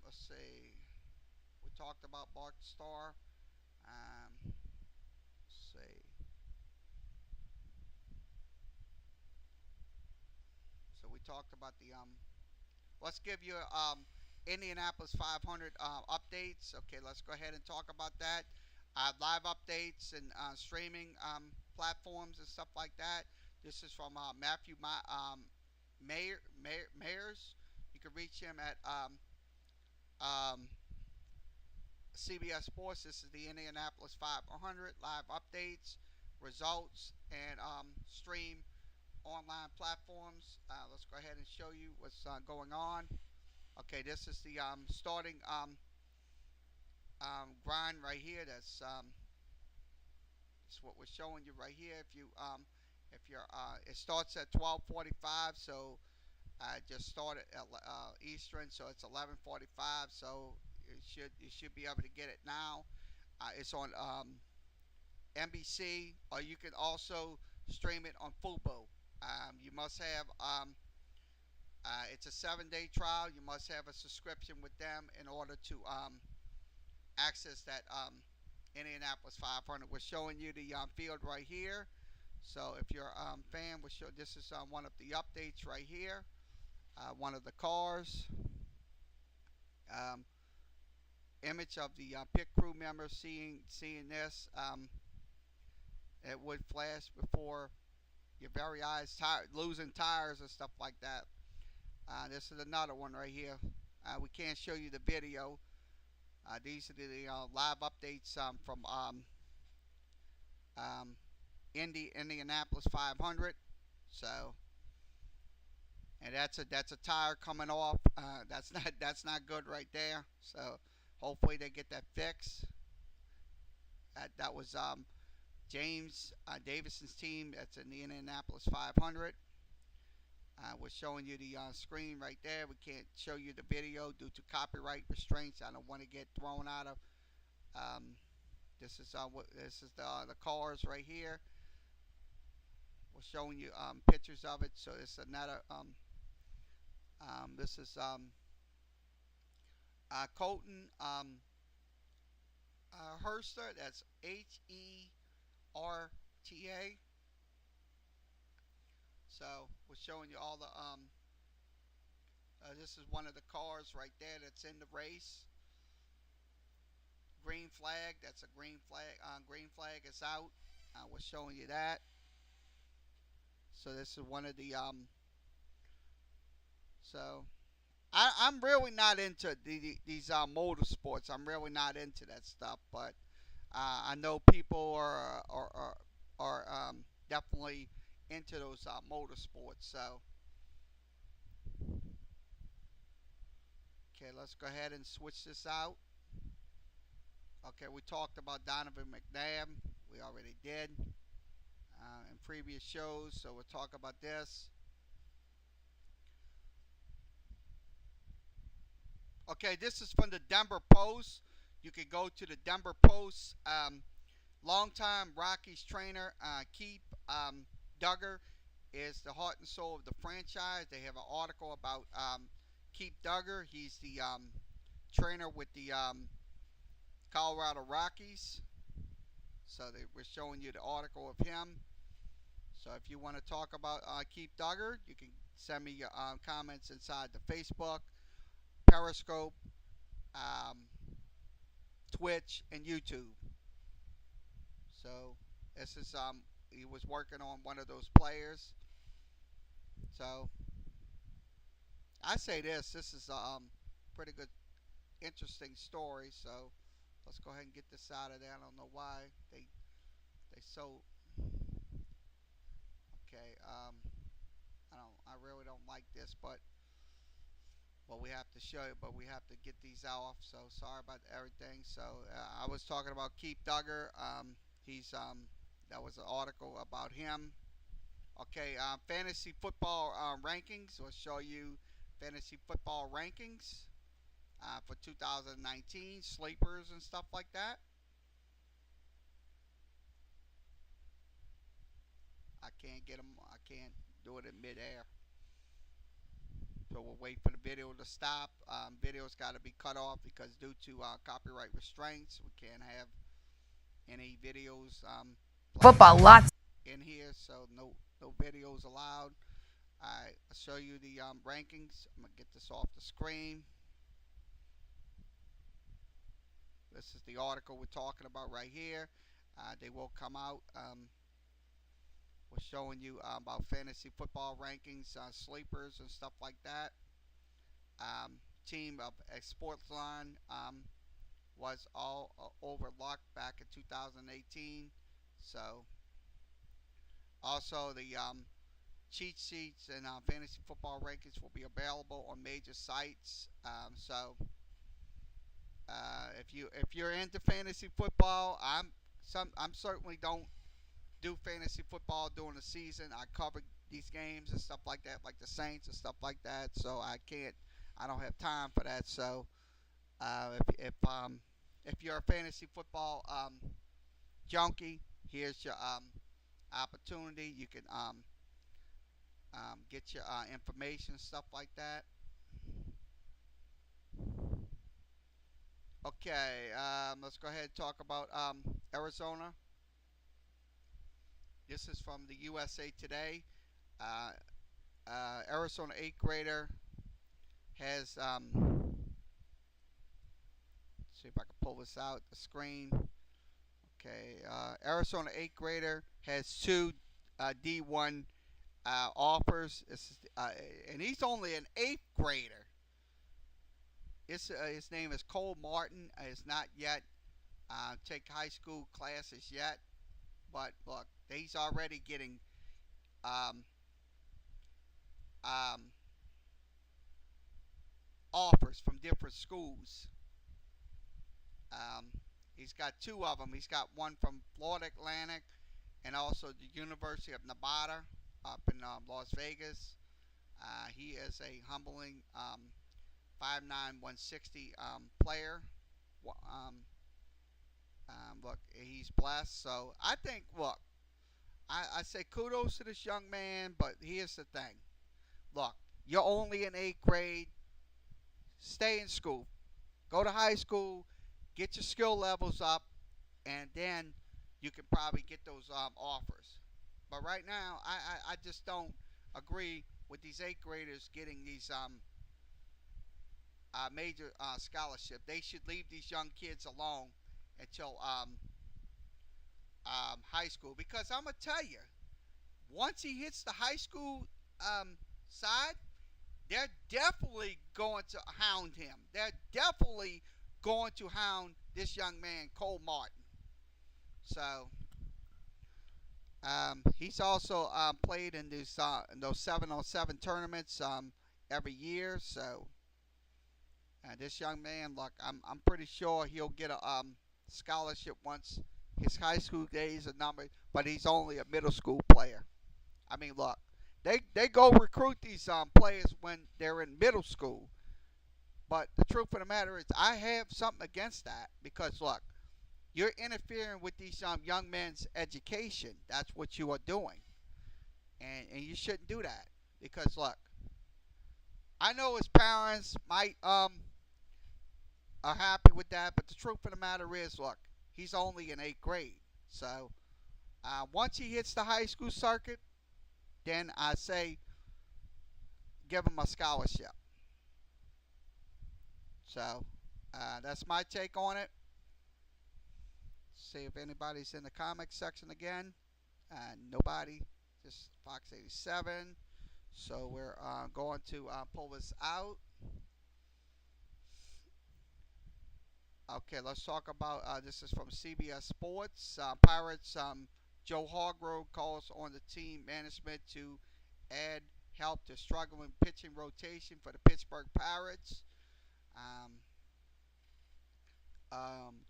let's see. We talked about Bart Starr. Let's see. So we talked about the Let's give you Indianapolis 500 updates. Okay, let's go ahead and talk about that. Live updates and streaming platforms and stuff like that. This is from Matthew Mayers. You can reach him at um, CBS Sports. This is the Indianapolis 500 live updates, results, and stream online platforms. Let's go ahead and show you what's going on. Okay, this is the starting grind right here. That's what we're showing you right here. If you're it starts at 12:45, so I just started at Eastern, so it's 11:45. So you should be able to get it now. It's on NBC, or you can also stream it on Fubo. You must have it's a 7-day trial. You must have a subscription with them in order to access that Indianapolis 500. We're showing you the field right here. So if you're a fan, this is one of the updates right here. One of the cars. Um, Image of the pit crew member seeing this. It would flash before your very eyes, losing tires and stuff like that. This is another one right here. We can't show you the video. These are the live updates from Indianapolis 500. So, and that's a tire coming off. That's not good right there. So, hopefully they get that fixed. That was James Davison's team. That's in the Indianapolis 500. We're showing you the screen right there. We can't show you the video due to copyright restraints. I don't want to get thrown out of. This is the cars right here. We're showing you pictures of it. So it's another. This is Colton Herster. That's Herta. So we're showing you all the this is one of the cars right there that's in the race. Green flag. That's a green flag. Green flag is out. We're showing you that. So this is one of the So I'm really not into these motorsports. I'm really not into that stuff. But I know people are definitely into those motorsports. So okay, let's go ahead and switch this out. Okay, we talked about Donovan McNabb. We already did in previous shows, so we'll talk about this. Okay, this is from the Denver Post. You can go to the Denver Post. Longtime Rockies trainer Keith Duggar is the heart and soul of the franchise. They have an article about Keith Duggar. He's the trainer with the Colorado Rockies. So we're showing you the article of him. So if you want to talk about Keith Duggar, you can send me your comments inside the Facebook, Periscope, Twitch, and YouTube. So this is he was working on one of those players. So I say this is pretty good, interesting story. So let's go ahead and get this out of there. I don't know why they so okay. I really don't like this, but we have to show you. But we have to get these off. So sorry about everything. So I was talking about Keith Duggar. He's that was an article about him. Okay, fantasy football rankings. We'll show you fantasy football rankings. for 2019, sleepers and stuff like that. I can't get them. I can't do it in midair. So we'll wait for the video to stop. Video's got to be cut off because due to copyright restraints, we can't have any videos Football, lots. in here. So no videos allowed. Alright, I'll show you the rankings. I'm gonna get this off the screen. This is the article we're talking about right here. They will come out. We're showing you about fantasy football rankings, sleepers, and stuff like that. Team of Sportsline was all overlooked back in 2018. So, also the cheat sheets and fantasy football rankings will be available on major sites. If you're into fantasy football, I'm certainly don't do fantasy football during the season. I cover these games and stuff like that, like the Saints and stuff like that. So I don't have time for that. So if you're a fantasy football junkie, here's your opportunity. You can get your information, stuff like that. Okay, let's go ahead and talk about Arizona. This is from the USA Today. Arizona 8th grader has, see if I can pull this out the screen. Okay, Arizona 8th grader has two D1 offers. And he's only an 8th grader. His name is Cole Martin. Has not yet take high school classes yet. But look, he's already getting offers from different schools. He's got two of them. He's got one from Florida Atlantic and also the University of Nevada up in Las Vegas. He is a humbling 5'9", 160 player. Look, he's blessed. So I think, look, I say kudos to this young man, but here's the thing. Look, you're only in 8th grade. Stay in school. Go to high school. Get your skill levels up. And then you can probably get those offers. But right now, I just don't agree with these 8th graders getting these major scholarship. They should leave these young kids alone until high school, because I'm gonna tell you, once he hits the high school side, they're definitely going to hound him. They're definitely going to hound this young man, Cole Martin. So he's also played in those 7-on-7 tournaments every year. So this young man, look, I'm pretty sure he'll get a scholarship once his high school days are numbered. But he's only a middle school player. I mean, look, they go recruit these players when they're in middle school. But the truth of the matter is, I have something against that, because look, you're interfering with these young men's education. That's what you are doing, and you shouldn't do that, because look, I know his parents might are happy with that, but the truth of the matter is, look, he's only in 8th grade. So once he hits the high school circuit, then I say give him a scholarship. So that's my take on it. See if anybody's in the comments section again. Nobody, just Fox 87. So we're going to pull this out. Okay, let's talk about, this is from CBS Sports. Pirates, Joe Hargrove calls on the team management to add help to struggling pitching rotation for the Pittsburgh Pirates.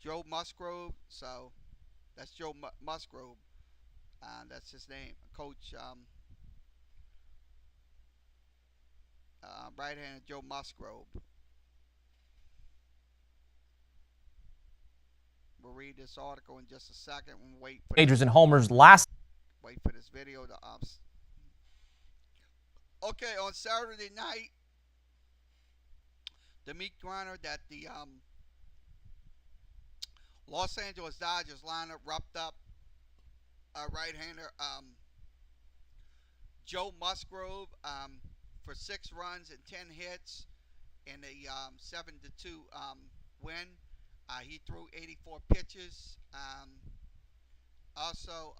Joe Musgrove, so that's Joe Musgrove. That's his name, Coach right-handed Joe Musgrove. We'll read this article in just a second. We'll majors and homers last. Wait for this video to Okay, on Saturday night, the meat grinder that the Los Angeles Dodgers lineup wrapped up right-hander Joe Musgrove for 6 runs and 10 hits in a 7-2 win. He threw 84 pitches. Also,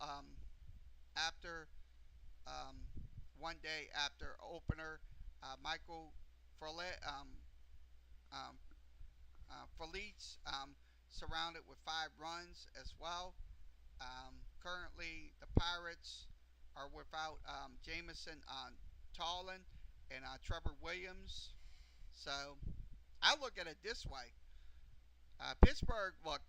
after one day after opener, Michael Felice surrounded with 5 runs as well. Currently, the Pirates are without Jameson Tallon and Trevor Williams. So I look at it this way. Pittsburgh, look,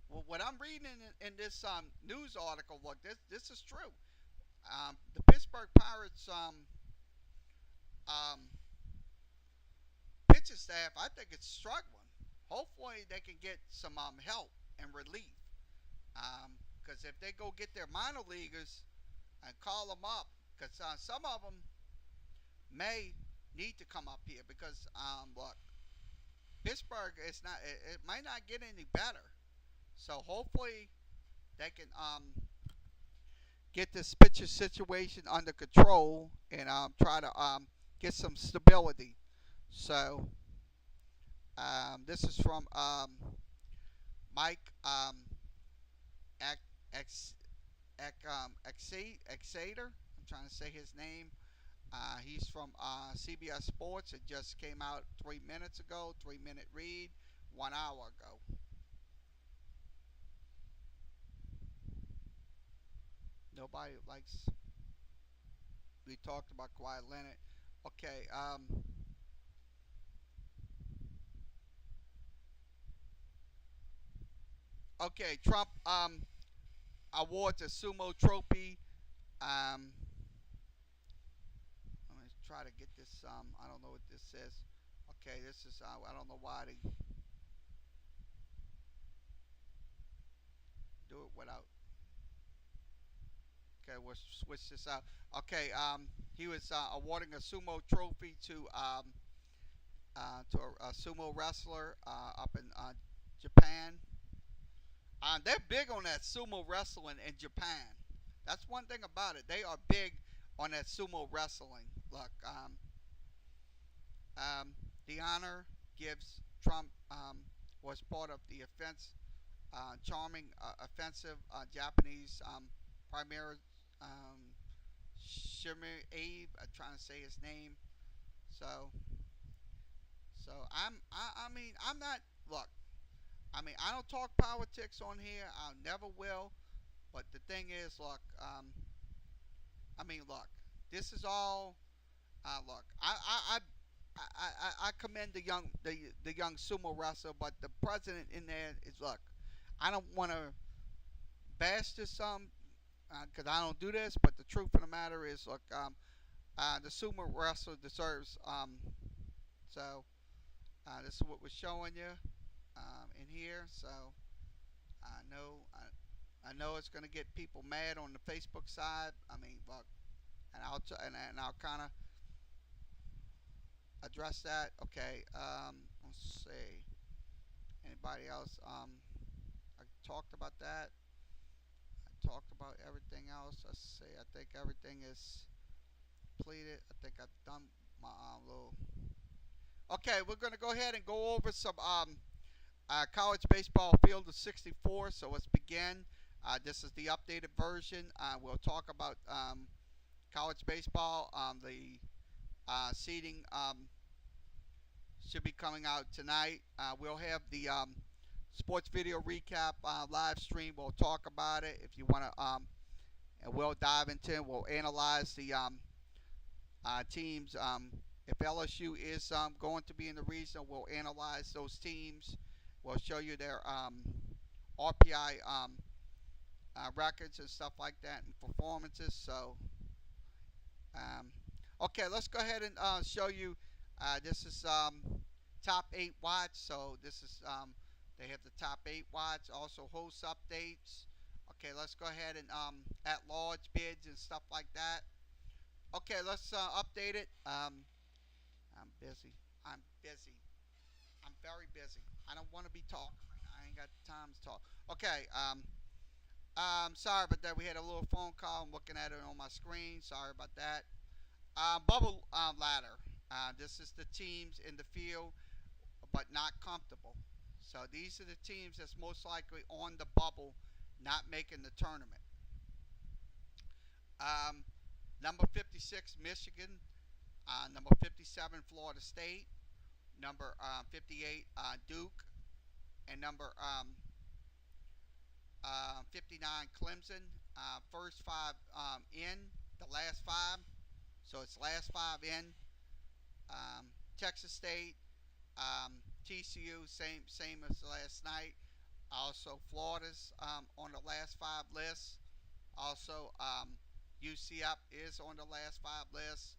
what I'm reading in this news article, look, this is true. The Pittsburgh Pirates pitching staff, I think it's struggling. Hopefully they can get some help and relief. Because if they go get their minor leaguers and call them up, because some of them may need to come up here, because look, Pittsburgh is not. It might not get any better. So hopefully they can get this pitcher situation under control and try to get some stability. So this is from Mike Exater. I'm trying to say his name. He's from CBS Sports. It just came out 3 minutes ago. 3-minute read 1 hour ago. Nobody likes. We talked about Kawhi Leonard. Okay. Okay. Trump awards a sumo trophy. Let me try to get this. I don't know what this says. Okay, this is. I don't know why they do it without. Okay, we'll switch this out. Okay, he was awarding a sumo trophy to a sumo wrestler up in Japan. They're big on that sumo wrestling in Japan. That's one thing about it. They are big on that sumo wrestling. Look, the honor gives Trump was part of the charming offensive Japanese primary Shimmer Abe. I'm trying to say his name. So I mean, I'm not. Look, I mean, I don't talk politics on here. I never will. But the thing is, look, I mean, look, this is all. Look, I commend the young sumo wrestler, but the president in there is, look, I don't want to bash this because I don't do this, but the truth of the matter is, look, the sumo wrestler deserves. So this is what we're showing you in here. So I know it's going to get people mad on the Facebook side. I mean, look, and I'll kind of address that. Okay, let's see. Anybody else? I talked about that. I talked about everything else. Let's see. I think everything is completed. I think I've done my little. Okay, we're gonna go ahead and go over some college baseball field of 64. So let's begin. This is the updated version. We'll talk about college baseball. The seeding should be coming out tonight. We'll have the sports video recap live stream. We'll talk about it if you want to, and we'll dive into it. We'll analyze the teams. If LSU is going to be in the region, we'll analyze those teams. We'll show you their RPI records and stuff like that and performances. So, okay, let's go ahead and show you. This is top 8 watch. So this is They have the top 8 watts, also host updates. Okay, let's go ahead and at large bids and stuff like that. Okay, let's update it. I'm busy. I'm busy. I'm very busy. I don't want to be talking right now. I ain't got time to talk. Okay. Sorry about that. We had a little phone call. I'm looking at it on my screen. Sorry about that. Bubble ladder. This is the teams in the field, but not comfortable. So these are the teams that's most likely on the bubble, not making the tournament. Um, Number 56, Michigan. Number 57, Florida State. Number 58, Duke. And number 59, Clemson. First 5 in, the last 5. So it's last 5 in. Texas State, TCU, same as last night. Also, Florida's on the last 5 list. Also, UCF is on the last 5 list.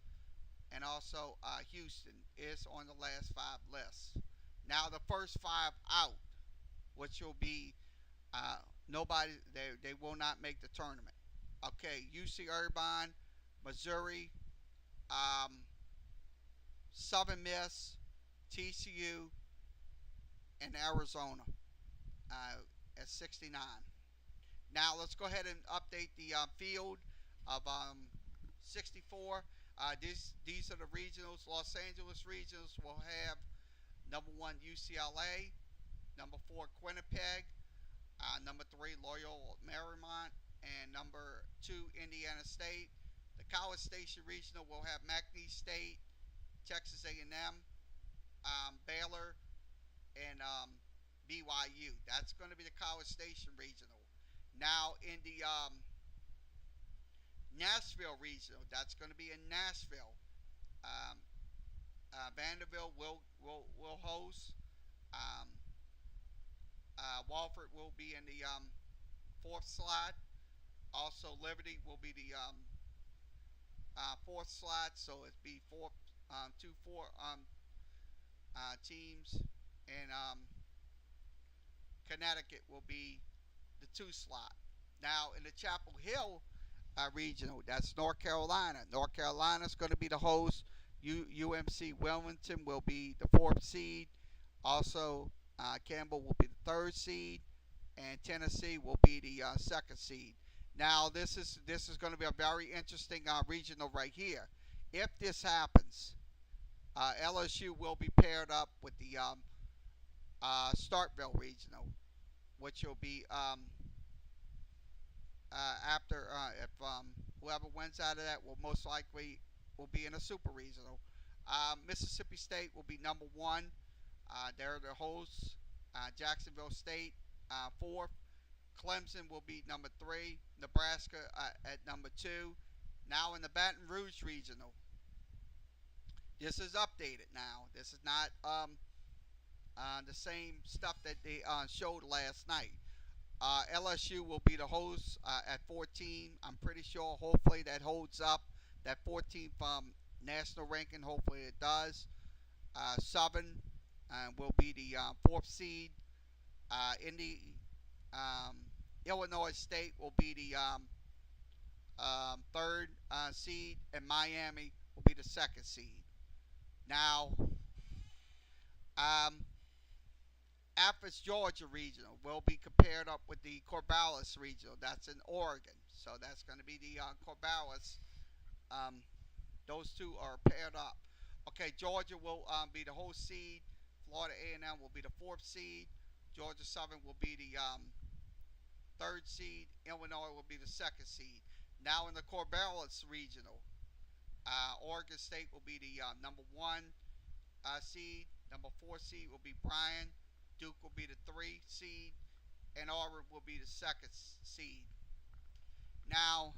And also, Houston is on the last 5 lists. Now, the first 5 out, which will be nobody, they will not make the tournament. Okay, UC Irvine, Missouri, Southern Miss, TCU, and Arizona at 69. Now let's go ahead and update the field of 64. These are the regionals. Los Angeles regionals will have number 1 UCLA, number 4 Quinnipiac, number 3 Loyola Marymount, and number 2 Indiana State. The College Station regional will have McNeese State, Texas A&M, Baylor, and BYU. That's going to be the College Station regional. Now in the Nashville regional, that's going to be in Nashville. Vanderbilt will host. Walford will be in the 4th slot. Also, Liberty will be the 4th slot. So it'd be 4 teams, and Connecticut will be the 2 slot. Now in the Chapel Hill regional, that's North Carolina. North Carolina is going to be the host. UMC Wilmington will be the 4th seed. Also, Campbell will be the 3rd seed, and Tennessee will be the 2nd seed. Now this is going to be a very interesting regional right here. If this happens, LSU will be paired up with the Starkville regional, which will be after if whoever wins out of that will most likely will be in a super regional. Mississippi State will be number 1. They're the hosts. Jacksonville State 4th. Clemson will be number 3. Nebraska at number 2. Now in the Baton Rouge regional, this is updated now. This is not the same stuff that they showed last night. LSU will be the host at 14. I'm pretty sure, hopefully, that holds up. That 14th national ranking, hopefully it does. Southern will be the 4th seed. Illinois State will be the 3rd seed, and Miami will be the 2nd seed. Now, Athens, Georgia regional will be compared up with the Corvallis regional. That's in Oregon. So that's going to be the Corvallis. Those two are paired up. Okay, Georgia will be the host seed. Florida A&M will be the 4th seed. Georgia Southern will be the 3rd seed. Illinois will be the 2nd seed. Now in the Corvallis regional, Oregon State will be the number 1 seed. Number 4 seed will be Bryan. Duke will be the 3 seed. And Auburn will be the 2nd seed. Now,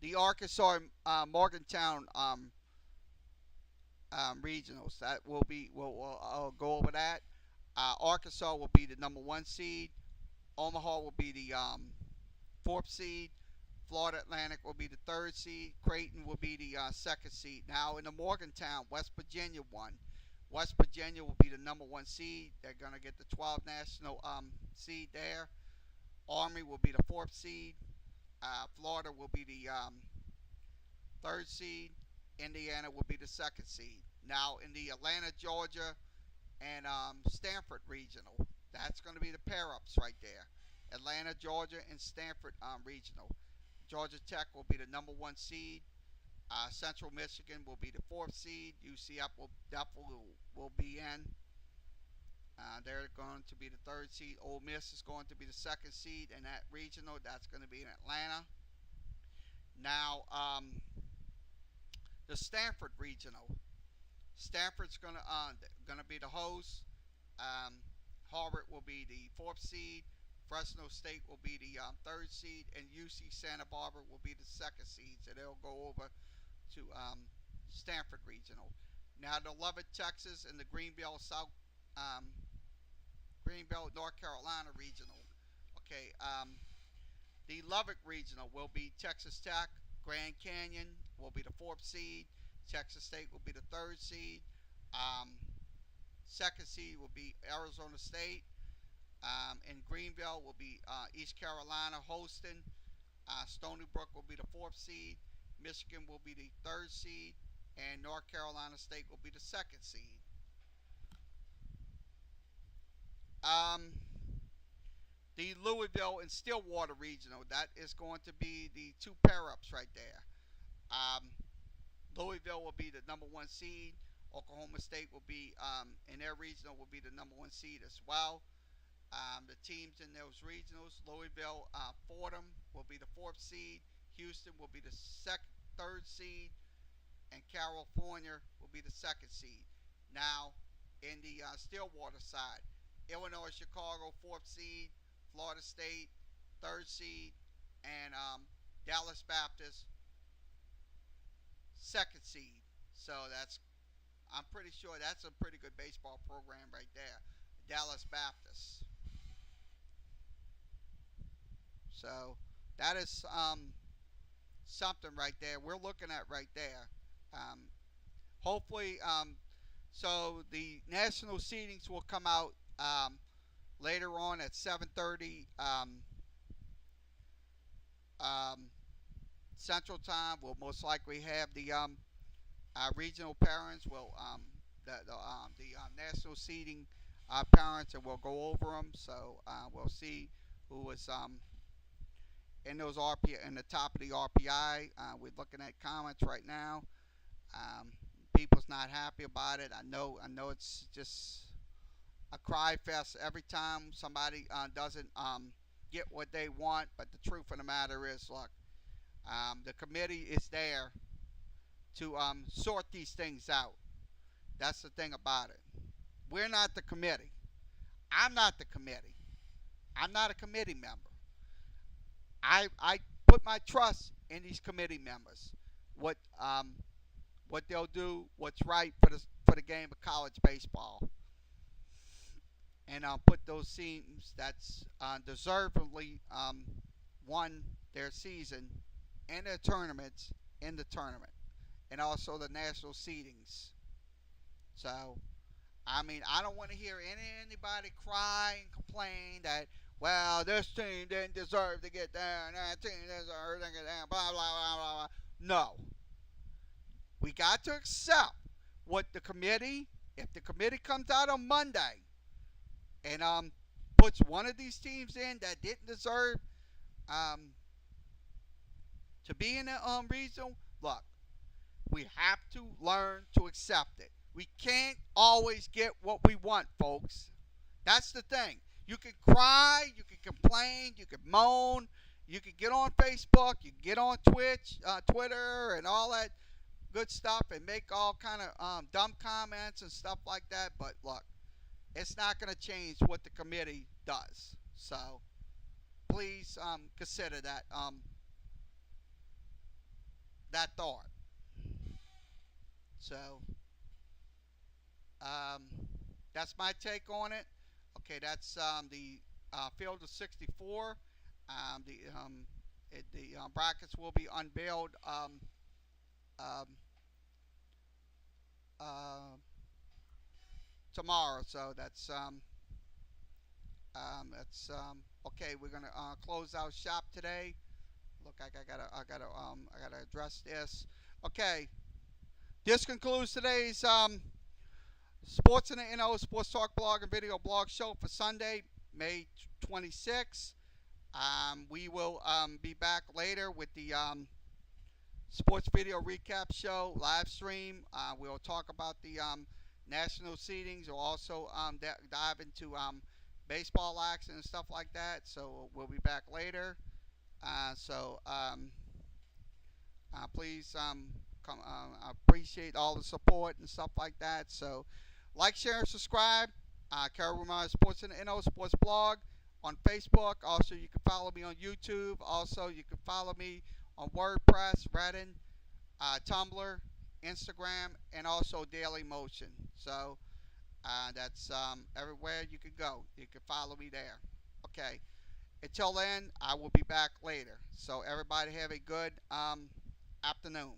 the Arkansas Morgantown regionals, that will be, we'll go over that. Arkansas will be the number 1 seed. Omaha will be the 4th seed. Florida Atlantic will be the 3rd seed. Creighton will be the 2nd seed. Now in the Morgantown, West Virginia one, West Virginia will be the number 1 seed. They're going to get the 12 national seed there. Army will be the 4th seed. Florida will be the 3rd seed. Indiana will be the 2nd seed. Now in the Atlanta, Georgia, and Stanford regional, that's going to be the pair-ups right there. Atlanta, Georgia, and Stanford regional. Georgia Tech will be the number 1 seed. Central Michigan will be the 4th seed. UCF will be in. They're going to be the 3rd seed. Ole Miss is going to be the 2nd seed in that regional. That's going to be in Atlanta. Now, the Stanford regional. Stanford's going to be the host. Harvard will be the 4th seed. Fresno State will be the 3rd seed, and UC Santa Barbara will be the 2nd seed. So they'll go over to Stanford regional. Now the Lubbock, Texas, and the Greenbelt North Carolina regional. Okay, the Lubbock regional will be Texas Tech. Grand Canyon will be the 4th seed. Texas State will be the 3rd seed. 2nd seed will be Arizona State. In Greenville will be East Carolina hosting. Stony Brook will be the 4th seed. Michigan will be the 3rd seed. And North Carolina State will be the 2nd seed. The Louisville and Stillwater regional, that is going to be the 2 pair-ups right there. Louisville will be the number 1 seed. Oklahoma State will be, in their regional, will be the number 1 seed as well. The teams in those regionals, Louisville, Fordham will be the 4th seed. Houston will be the 3rd seed. And California will be the 2nd seed. Now, in the Stillwater side, Illinois, Chicago, 4th seed. Florida State, 3rd seed. And Dallas Baptist, 2nd seed. So I'm pretty sure that's a pretty good baseball program right there. Dallas Baptist. So that is something right there we're looking at right there. Hopefully, so the national seedings will come out later on at 7:30 Central Time. We'll most likely have the regional parents. Will the national seeding parents, and we'll go over them. So we'll see who was in those in the top of the RPI. We're looking at comments right now. People's not happy about it. I know it's just a cry fest every time somebody doesn't get what they want. But the truth of the matter is, look, the committee is there to sort these things out. That's the thing about it. We're not the committee. I'm not the committee. I'm not a committee member. I put my trust in these committee members. What they'll do, what's right for the game of college baseball, and put those teams that's deservedly won their season and their tournaments in the tournament, and also the national seedings. So, I mean, I don't want to hear anybody cry and complain that, well, this team didn't deserve to get there, and that team deserved to get there, blah, blah, blah, blah, blah. No. We got to accept what the committee, if the committee comes out on Monday and puts one of these teams in that didn't deserve to be in the regional, look, we have to learn to accept it. We can't always get what we want, folks. That's the thing. You can cry, you can complain, you can moan, you can get on Facebook, you can get on Twitter, and all that good stuff, and make all kind of dumb comments and stuff like that. But look, it's not going to change what the committee does. So please consider that that thought. So that's my take on it. Okay, that's the field of 64. The brackets will be unveiled tomorrow. So okay. We're gonna close out shop today. Look, I gotta address this. Okay, this concludes today's Sports in the NO Sports Talk blog and video blog show for Sunday, May 26th. We will be back later with the sports video recap show live stream. We'll talk about the national seedings. We'll also dive into baseball action and stuff like that. So we'll be back later. Please come. I appreciate all the support and stuff like that. So like, share, and subscribe. Carol Romano Sports in the NO Sports blog on Facebook. Also, you can follow me on YouTube. Also, you can follow me on WordPress, Reddit, Tumblr, Instagram, and also Daily Motion. So that's everywhere you can go. You can follow me there. Okay. Until then, I will be back later. So everybody have a good afternoon.